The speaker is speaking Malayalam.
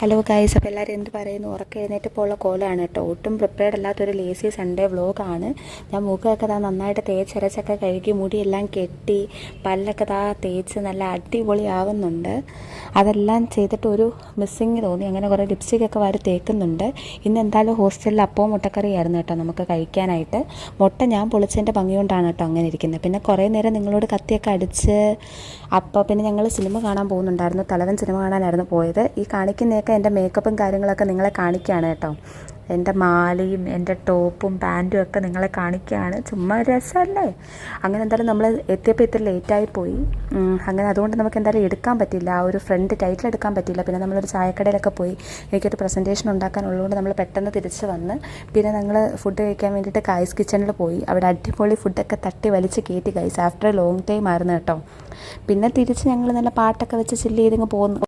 ഹലോ ഗൈസ്, അപ്പോൾ എല്ലാവരും എന്ത് പറയുന്നു? ഉറക്കം എഴുന്നേറ്റപ്പോൾ ഉള്ള കോലമാണ് കേട്ടോ. ഒട്ടും പ്രിപ്പയർഡ് അല്ലാത്തൊരു ലേസി സൺഡേ വ്ളോഗാണ്. ഞാൻ മുഖമൊക്കെ നന്നായിട്ട് തേച്ചരച്ചൊക്കെ കഴുകി മുടിയെല്ലാം കെട്ടി പല്ലൊക്കെ തേച്ച് നല്ല അടിപൊളി ആവുന്നുണ്ട്. അതെല്ലാം ചെയ്തിട്ട് ഒരു മിസ്സിങ് തോന്നി. അങ്ങനെ കുറേ ലിപ്സ്റ്റിക്കൊക്കെ വാരി തേക്കുന്നുണ്ട്. ഇന്ന് എന്തായാലും ഹോസ്റ്റലിൽ അപ്പവും മുട്ടക്കറിയായിരുന്നു കേട്ടോ നമുക്ക് കഴിക്കാനായിട്ട്. മുട്ട ഞാൻ പൊളിച്ചതിൻ്റെ ഭംഗി കൊണ്ടാണ് കേട്ടോ അങ്ങനെ ഇരിക്കുന്നത്. പിന്നെ കുറേ നേരം നിങ്ങളോട് കത്തിയൊക്കെ അടിച്ച് അപ്പോൾ പിന്നെ ഞങ്ങൾ സിനിമ കാണാൻ പോകുന്നുണ്ടായിരുന്നു. തലവൻ സിനിമ കാണാനായിരുന്നു പോയത്. ഈ കാണിക്കുന്നതൊക്കെ എൻ്റെ മേക്കപ്പും കാര്യങ്ങളൊക്കെ നിങ്ങളെ കാണിക്കുകയാണ് കേട്ടോ. എൻ്റെ മാലയും എൻ്റെ ടോപ്പും പാൻറ്റും ഒക്കെ നിങ്ങളെ കാണിക്കുകയാണ്. ചുമ്മാ രസമല്ലേ. അങ്ങനെ എന്തായാലും നമ്മൾ എത്തിയപ്പോൾ ഇത്തിരി ലേറ്റായി പോയി. അങ്ങനെ അതുകൊണ്ട് നമുക്ക് എന്തായാലും എടുക്കാൻ പറ്റില്ല, ആ ഒരു ഫ്രണ്ട് ടൈറ്റിൽ എടുക്കാൻ പറ്റില്ല. പിന്നെ നമ്മളൊരു ചായക്കടയിലൊക്കെ പോയി എനിക്കൊരു പ്രസൻറ്റേഷൻ ഉണ്ടാക്കാനുള്ളതുകൊണ്ട് നമ്മൾ പെട്ടെന്ന് തിരിച്ച് വന്ന് പിന്നെ ഞങ്ങൾ ഫുഡ് കഴിക്കാൻ വേണ്ടിയിട്ട് ഗൈസ് കിച്ചണിൽ പോയി. അവിടെ അടിപൊളി ഫുഡൊക്കെ തട്ടി വലിച്ച് കയറ്റി guys. After A long time ആയിരുന്നു കേട്ടോ. പിന്നെ തിരിച്ച് ഞങ്ങൾ നല്ല പാട്ടൊക്കെ വെച്ച് ചില്ല് ചെയ്തിങ്ങ് പോന്നു.